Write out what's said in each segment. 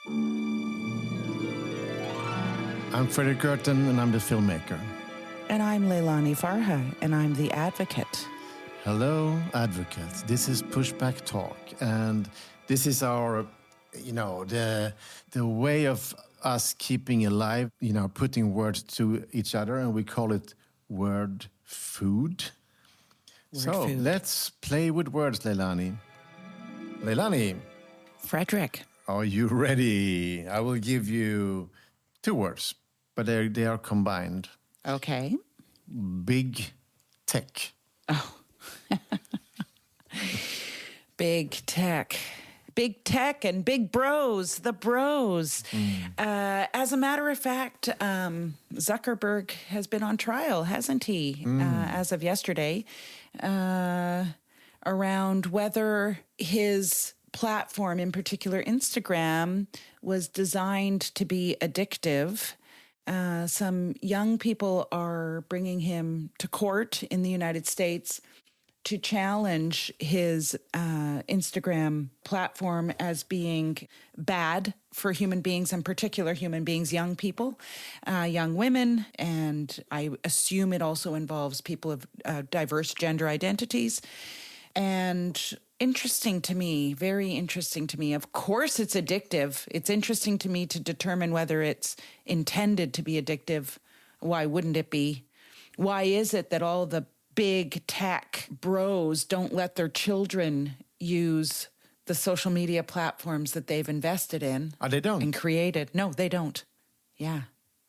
I'm Fredrik Leilani, and I'm the filmmaker. And I'm Leilani Farha, and I'm the advocate. Hello, advocates. This is Pushback Talk, and this is our, the way of us keeping alive, putting words to each other, and we call it word food. Food. Let's play with words, Leilani. Leilani. Fredrik. Are you ready? I will give you 2 words, but they are combined. Okay. Big tech. Oh. Big tech. Big tech and big bros, the bros. As a matter of fact, Zuckerberg has been on trial, hasn't he, as of yesterday, around whether his platform, in particular Instagram, was designed to be addictive. Some young people are bringing him to court in the United States to challenge his Instagram platform as being bad for human beings, in particular human beings, young people, young women, and I assume it also involves people of diverse gender identities. And interesting to me, very interesting to me. Of course it's addictive. It's interesting to me to determine whether it's intended to be addictive. Why wouldn't it be? Why is it that all the big tech bros don't let their children use the social media platforms that they've invested in? They don't? And created. No, they don't. Yeah.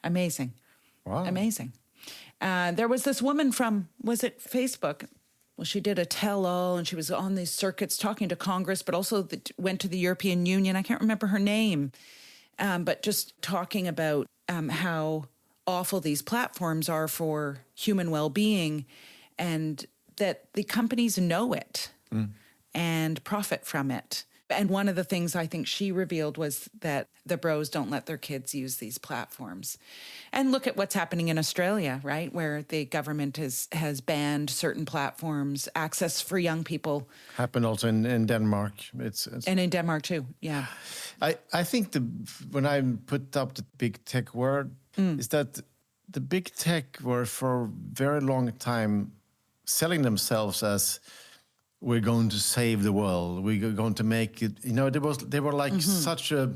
Amazing. Wow. Amazing. There was this woman from, was it Facebook? Well, she did a tell-all, and she was on these circuits talking to Congress, but also went to the European Union. I can't remember her name, but just talking about how awful these platforms are for human well-being, and that the companies know it and profit from it. And one of the things I think she revealed was that the bros don't let their kids use these platforms. And look at what's happening in Australia, right? Where the government has banned certain platforms, access for young people. Happened also in Denmark. And in Denmark too, yeah. I think when I put up the big tech word, is that the big tech were for a very long time selling themselves as, we're going to save the world. We're going to make it. They were like such a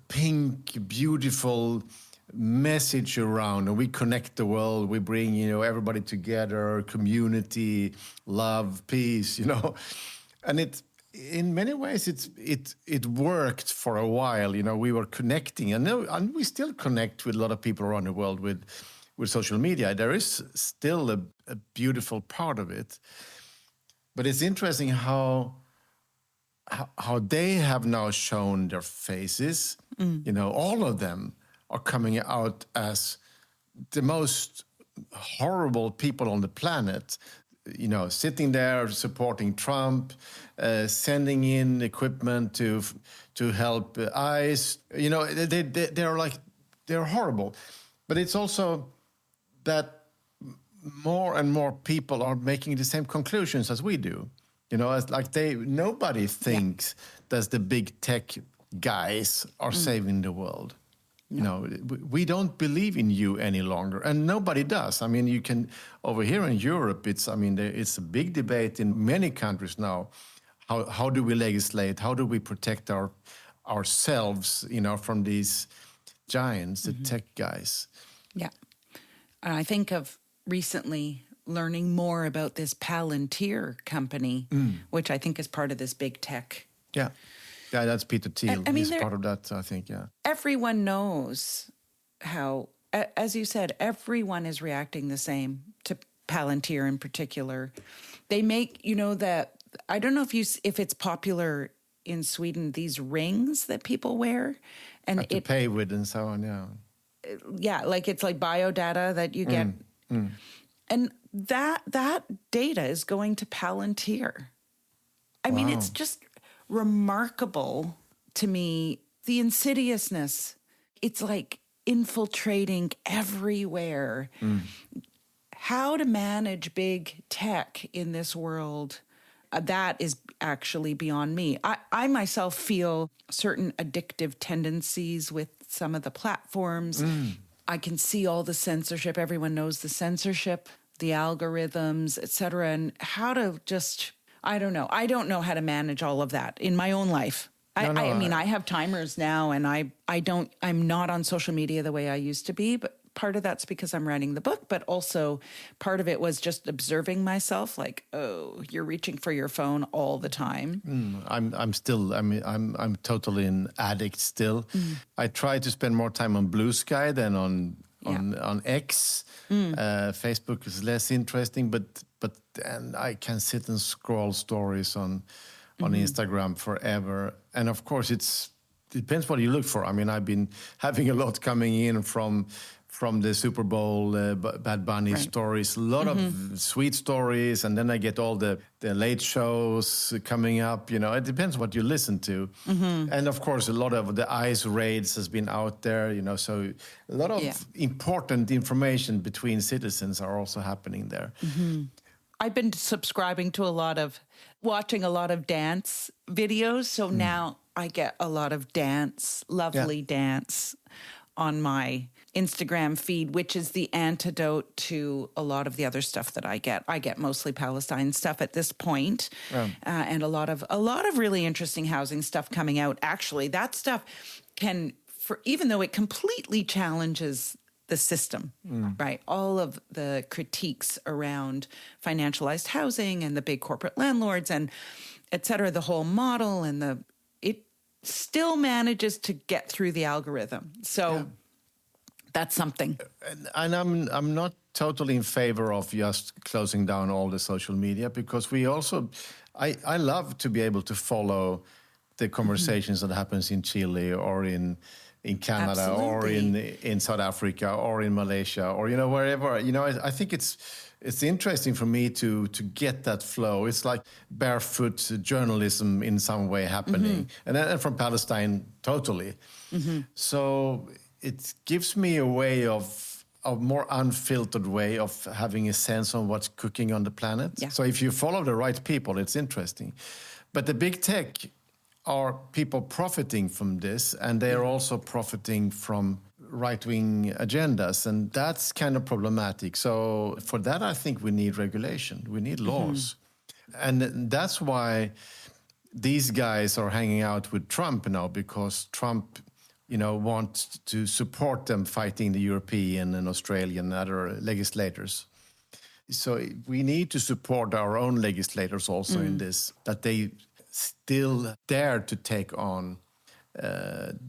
pink, beautiful message around. And we connect the world. We bring everybody together, community, love, peace. And it, in many ways, it worked for a while. We were connecting, and we still connect with a lot of people around the world with social media. There is still a beautiful part of it. But it's interesting how they have now shown their faces. All of them are coming out as the most horrible people on the planet. Sitting there supporting Trump, sending in equipment to help ICE. They're horrible. But it's also that more and more people are making the same conclusions as we do. Nobody thinks that the big tech guys are saving the world. No. We don't believe in you any longer, and nobody does. I mean, you can, over here in Europe, it's a big debate in many countries now. How do we legislate? How do we protect ourselves, from these giants, the tech guys? Yeah. And I think of recently learning more about this Palantir company, which I think is part of this big tech. Yeah, that's Peter Thiel. He's part of that, I think, yeah. Everyone knows how, as you said, everyone is reacting the same to Palantir in particular. They make, that, I don't know if it's popular in Sweden, these rings that people wear. And to pay with and so on, yeah. Yeah, it's like biodata that you get. And that data is going to Palantir. I mean, it's just remarkable to me, the insidiousness. It's like infiltrating everywhere. How to manage big tech in this world that is actually beyond me. I myself feel certain addictive tendencies with some of the platforms. I can see all the censorship. Everyone knows the censorship, the algorithms, et cetera, and how to just, I don't know. I don't know how to manage all of that in my own life. I mean, I have timers now, and I'm not on social media the way I used to be, but part of that's because I'm writing the book, but also part of it was just observing myself, like, oh, you're reaching for your phone all the time. I'm totally an addict still. I try to spend more time on Blue Sky than on X. Facebook is less interesting, but and I can sit and scroll stories on Instagram forever. And of course, it depends what you look for. I mean, I've been having a lot coming in from the Super Bowl, Bad Bunny stories, a lot of sweet stories, and then I get all the late shows coming up. You know, it depends what you listen to. And of course, a lot of the ICE raids has been out there, you know, so a lot of important information between citizens are also happening there. I've been watching a lot of dance videos, so now I get a lot of lovely dance on my Instagram feed, which is the antidote to a lot of the other stuff that I get. I get mostly Palestine stuff at this point, and a lot of really interesting housing stuff coming out. Actually, that stuff even though it completely challenges the system, right? All of the critiques around financialized housing and the big corporate landlords and et cetera, the whole model it still manages to get through the algorithm. So that's something. And I'm not totally in favor of just closing down all the social media, because I love to be able to follow the conversations that happens in Chile or in Canada or in South Africa or in Malaysia or, you know, wherever. You know, I think it's interesting for me to get that flow. It's like barefoot journalism in some way happening. And from Palestine, totally. So it gives me a way a more unfiltered way of having a sense on what's cooking on the planet. So if you follow the right people, it's interesting. But the big tech are people profiting from this, and they are also profiting from right-wing agendas, and that's kind of problematic. So for that, I think we need regulation. We need laws. And that's why these guys are hanging out with Trump now, because Trump, you know, wants to support them fighting the European and Australian and other legislators. So we need to support our own legislators also in this, that they still dare to take on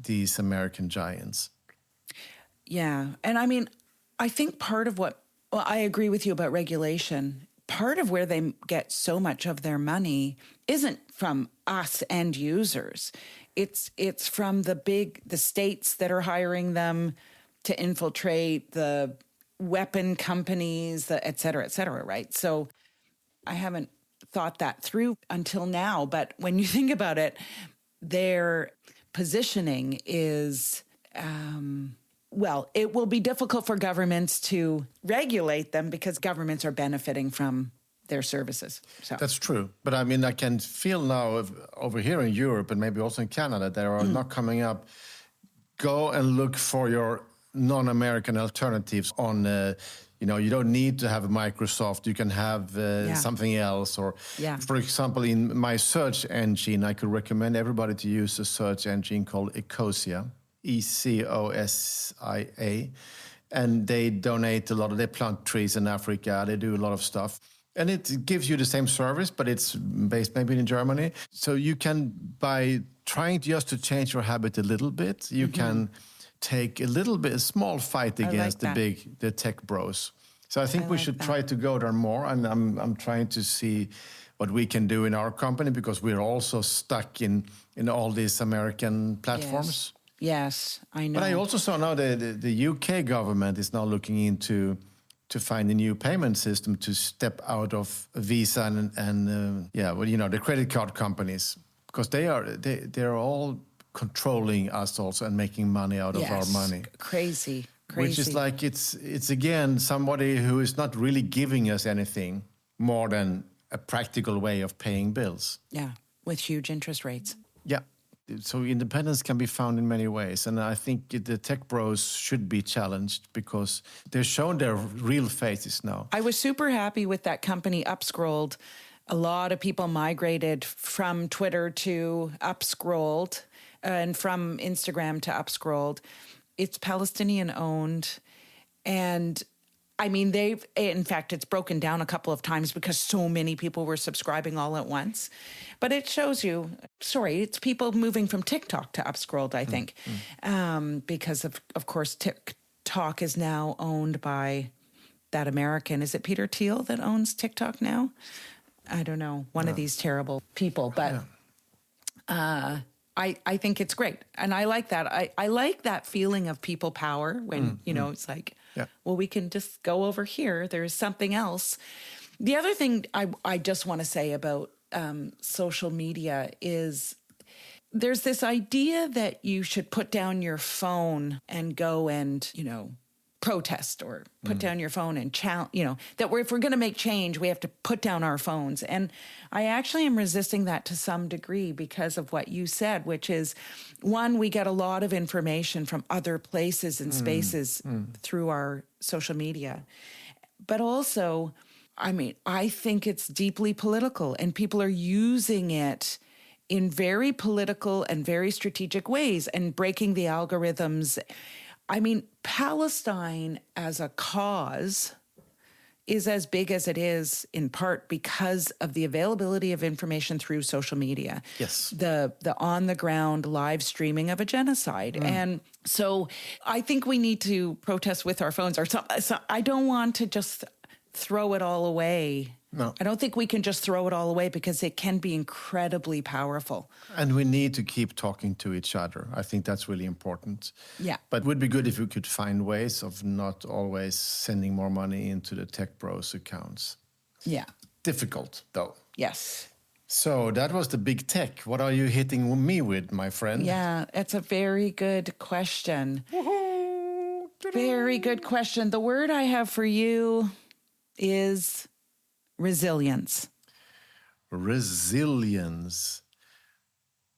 these American giants. Yeah. And I mean, I think part of I agree with you about regulation. Part of where they get so much of their money isn't from us end users. It's from the states that are hiring them to infiltrate, the weapon companies, et cetera, right? So I haven't thought that through until now, but when you think about it, their positioning is, it will be difficult for governments to regulate them because governments are benefiting from their services. So. That's true. But I mean, I can feel now over here in Europe and maybe also in Canada, there are not coming up, go and look for your non-American alternatives on, you know, you don't need to have a Microsoft. You can have something else. Or, for example, in my search engine, I could recommend everybody to use a search engine called Ecosia, ECOSIA. And they donate they plant trees in Africa. They do a lot of stuff. And it gives you the same service, but it's based maybe in Germany. So you can, by trying just to change your habit a little bit, you can take a small fight against the tech bros. So I think we should try to go there more. And I'm trying to see what we can do in our company, because we're also stuck in all these American platforms. Yes, I know. But I also saw now the UK government is now looking into to find a new payment system to step out of Visa and the credit card companies, because they're all controlling us also and making money out of our money. Crazy. Which is like it's again somebody who is not really giving us anything more than a practical way of paying bills. Yeah, with huge interest rates. Yeah. So independence can be found in many ways. And I think the tech bros should be challenged because they're shown their real faces now. I was super happy with that company Upscrolled. A lot of people migrated from Twitter to Upscrolled and from Instagram to Upscrolled. It's Palestinian owned. And I mean, in fact, it's broken down a couple of times because so many people were subscribing all at once. But it shows you, it's people moving from TikTok to Upscrolled, I think, because of course, TikTok is now owned by that American. Is it Peter Thiel that owns TikTok now? I don't know, one of these terrible people, but I think it's great. And I like that. I like that feeling of people power when, it's like, well, we can just go over here. There's something else. The other thing I just want to say about social media is there's this idea that you should put down your phone and go and, protest or put down your phone and challenge, that if we're going to make change, we have to put down our phones. And I actually am resisting that to some degree because of what you said, which is, one, we get a lot of information from other places and spaces through our social media. But also, I think it's deeply political and people are using it in very political and very strategic ways and breaking the algorithms. Palestine as a cause is as big as it is in part because of the availability of information through social media. Yes. The on-the-ground live streaming of a genocide. And so I think we need to protest with our phones. So I don't want to just throw it all away. No. I don't think we can just throw it all away because it can be incredibly powerful. And we need to keep talking to each other. I think that's really important. Yeah. But it would be good if we could find ways of not always sending more money into the tech bros accounts. Yeah. Difficult, though. Yes. So that was the big tech. What are you hitting me with, my friend? Yeah, it's a very good question. Woohoo! Very good question. The word I have for you is resilience. Resilience,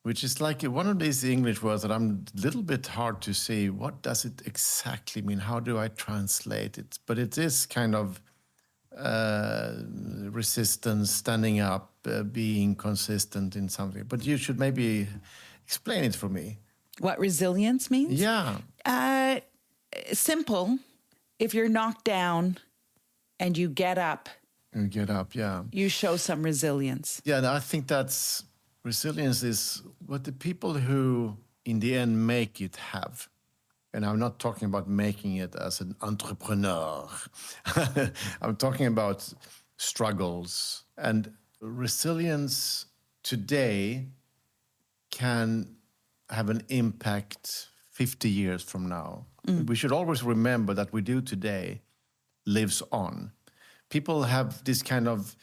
which is like one of these English words that I'm a little bit hard to say. What does it exactly mean? How do I translate it? But it is kind of resistance, standing up, being consistent in something. But you should maybe explain it for me. What resilience means? Yeah. Simple. If you're knocked down and you get up, you show some resilience. Yeah, and I think resilience is what the people who in the end make it have. And I'm not talking about making it as an entrepreneur. I'm talking about struggles. And resilience today can have an impact 50 years from now. We should always remember that we do today lives on. People have this kind of,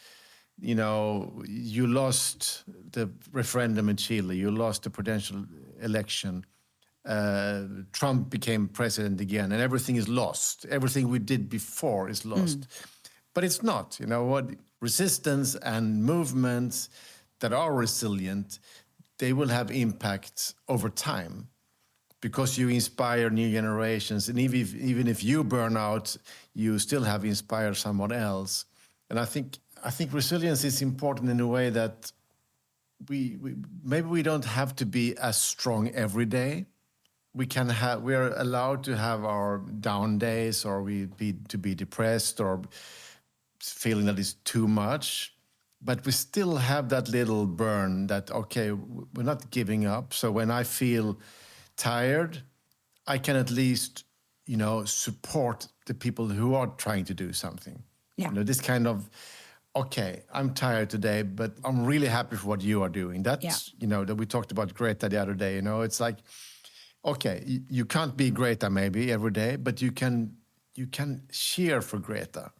you lost the referendum in Chile, you lost the presidential election, Trump became president again, and everything is lost. Everything we did before is lost. But it's not. You know what? Resistance and movements that are resilient, they will have impact over time because you inspire new generations. And even if you burn out, you still have inspired someone else. And I think resilience is important in a way that maybe we don't have to be as strong every day. We are allowed to have our down days, or to be depressed or feeling that it's too much. But we still have that little burn that, okay, we're not giving up. So when I feel tired, I can at least, support the people who are trying to do something. Yeah. This kind of, okay, I'm tired today, but I'm really happy for what you are doing. That's, that we talked about Greta the other day, it's like, okay, you can't be Greta maybe every day, but you can cheer for Greta.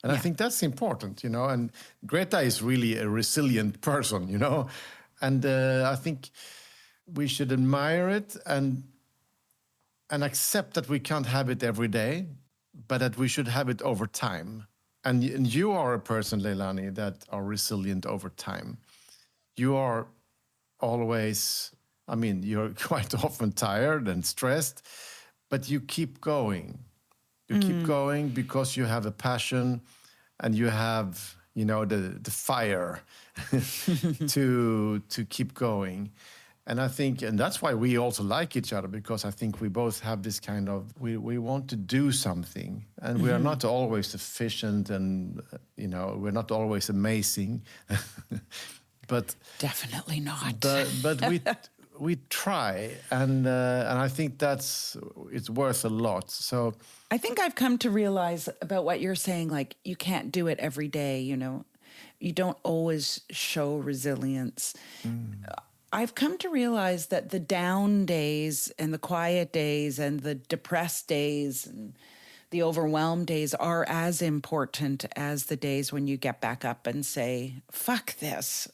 And I think that's important, and Greta is really a resilient person, and I think we should admire it and accept that we can't have it every day, but that we should have it over time. And you are a person, Leilani, that are resilient over time. You are always, I mean, you're quite often tired and stressed, but you keep going. You keep going because you have a passion and you have, the fire to keep going. And I think, and that's why we also like each other, because I think we both have this kind of, we want to do something, and we are not always efficient, and, we're not always amazing, but Definitely not. but we try, and I think it's worth a lot. So I think I've come to realize about what you're saying, like you can't do it every day, you don't always show resilience. I've come to realize that the down days and the quiet days and the depressed days and the overwhelmed days are as important as the days when you get back up and say, fuck this,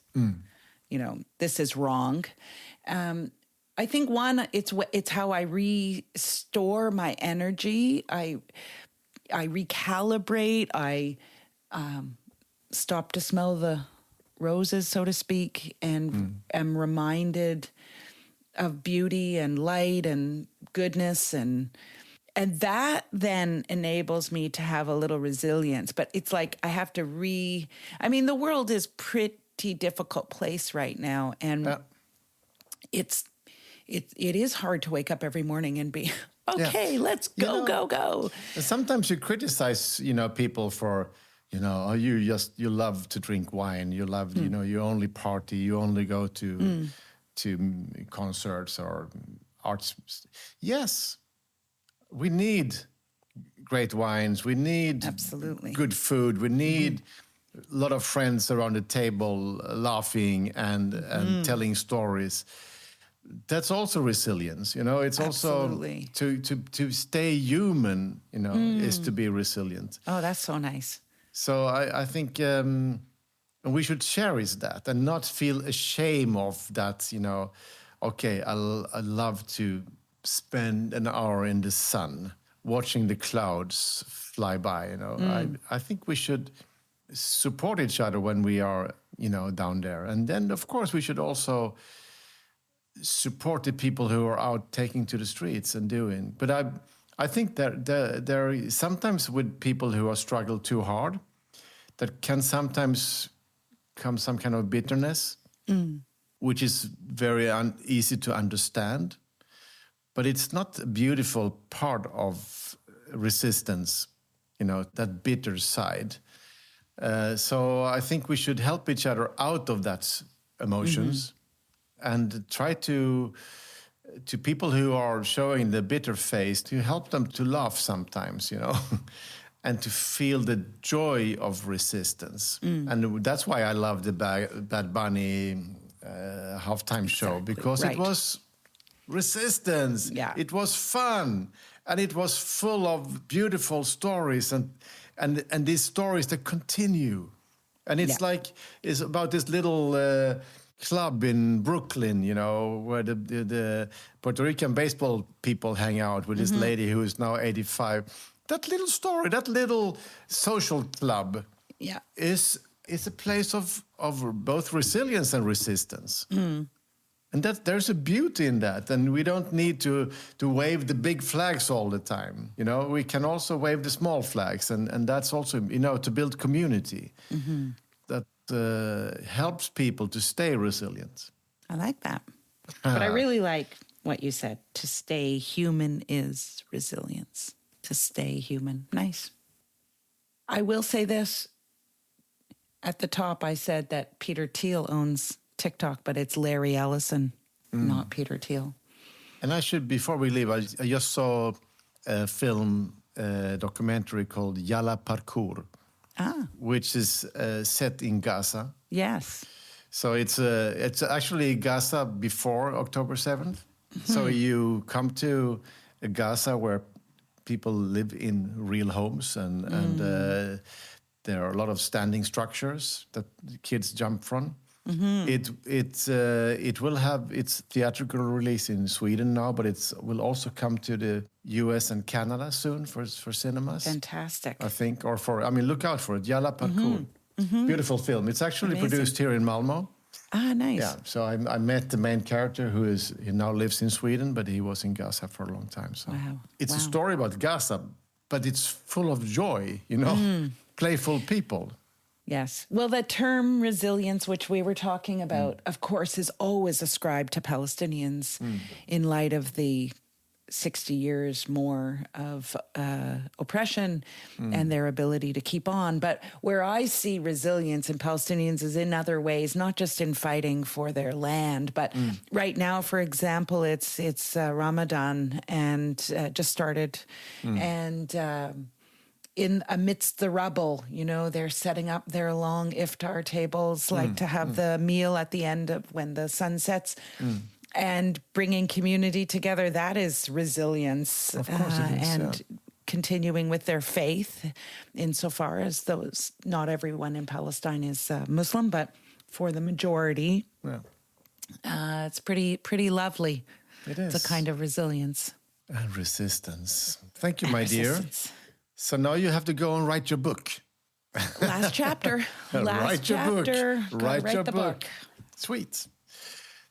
this is wrong. I think it's how I restore my energy. I recalibrate. I stop to smell the roses, so to speak, and am reminded of beauty and light and goodness, and that then enables me to have a little resilience. But it's like I have to the world is pretty difficult place right now, and it is hard to wake up every morning and be okay. Let's go, go. Sometimes you criticize, people for, you love to drink wine. You love, you only party. You only go to concerts or arts. Yes, we need great wines. We need absolutely good food. We need a lot of friends around the table laughing and telling stories. That's also resilience, It's absolutely. also to stay human, is to be resilient. Oh, that's so nice. So I think we should cherish that and not feel ashamed of that, okay, I love to spend an hour in the sun watching the clouds fly by, I think we should support each other when we are, down there. And then, of course, we should also support the people who are out taking to the streets and doing. But I think that there is sometimes with people who are struggle too hard, that can sometimes come some kind of bitterness, which is very easy to understand. But it's not a beautiful part of resistance, that bitter side. So I think we should help each other out of that emotions and try to people who are showing the bitter face, to help them to laugh sometimes, and to feel the joy of resistance. And that's why I love the Bad Bunny halftime show, because it was resistance. Yeah. It was fun, and it was full of beautiful stories and these stories that continue. And it's about this little club in Brooklyn, where the Puerto Rican baseball people hang out with this lady who is now 85. That little story, that little social club is a place of both resilience and resistance. And there's a beauty in that. And we don't need to wave the big flags all the time. We can also wave the small flags. And that's also, to build community that helps people to stay resilient. I like that. But I really like what you said. To stay human is resilience. To stay human. Nice. I will say this. At the top, I said that Peter Thiel owns TikTok, but it's Larry Ellison, not Peter Thiel. And before we leave, I just saw a documentary called Yalla Parkour, which is set in Gaza. Yes. So it's actually Gaza before October 7th. So you come to Gaza where people live in real homes and there are a lot of standing structures that kids jump from. It will have its theatrical release in Sweden now, but it will also come to the US and Canada soon for cinemas. Fantastic. I think, look out for it. Jalla Parkour. Beautiful film. It's actually produced here in Malmö. Ah, nice. Yeah, so I met the main character he now lives in Sweden, but he was in Gaza for a long time. So it's a story about Gaza, but it's full of joy, playful people. Yes. Well, the term resilience, which we were talking about, of course, is always ascribed to Palestinians in light of the 60 years more of oppression and their ability to keep on. But where I see resilience in Palestinians is in other ways, not just in fighting for their land, but right now, for example, it's Ramadan and just started, and in amidst the rubble, they're setting up their long iftar tables, like to have the meal at the end of when the sun sets. And bringing community together, that is resilience. Of course it is, and continuing with their faith, insofar as not everyone in Palestine is Muslim, but for the majority, it's pretty lovely. It is. It's a kind of resilience. And resistance. Thank you, my dear. So now you have to go and write your book. Last chapter. Write your book. Write your book. Sweet.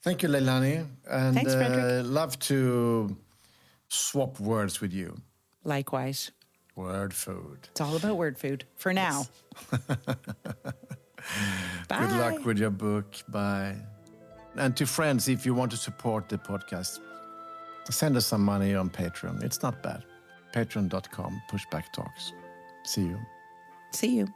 Thank you, Leilani. And thanks, Fredrik. Love to swap words with you. Likewise. Word food. It's all about word food for now. Bye. Good luck with your book. Bye. And to friends, if you want to support the podcast, send us some money on Patreon. It's not bad. Patreon.com, Pushback Talks. See you. See you.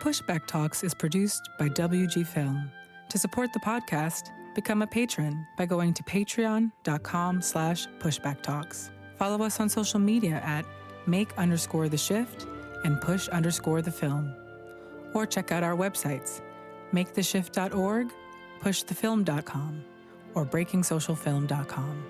Pushback Talks is produced by WG Film. To support the podcast, become a patron by going to patreon.com/pushbacktalks. Follow us on social media at make_the_shift and push_the_film. Or check out our websites, maketheshift.org, pushthefilm.com, or breakingsocialfilm.com.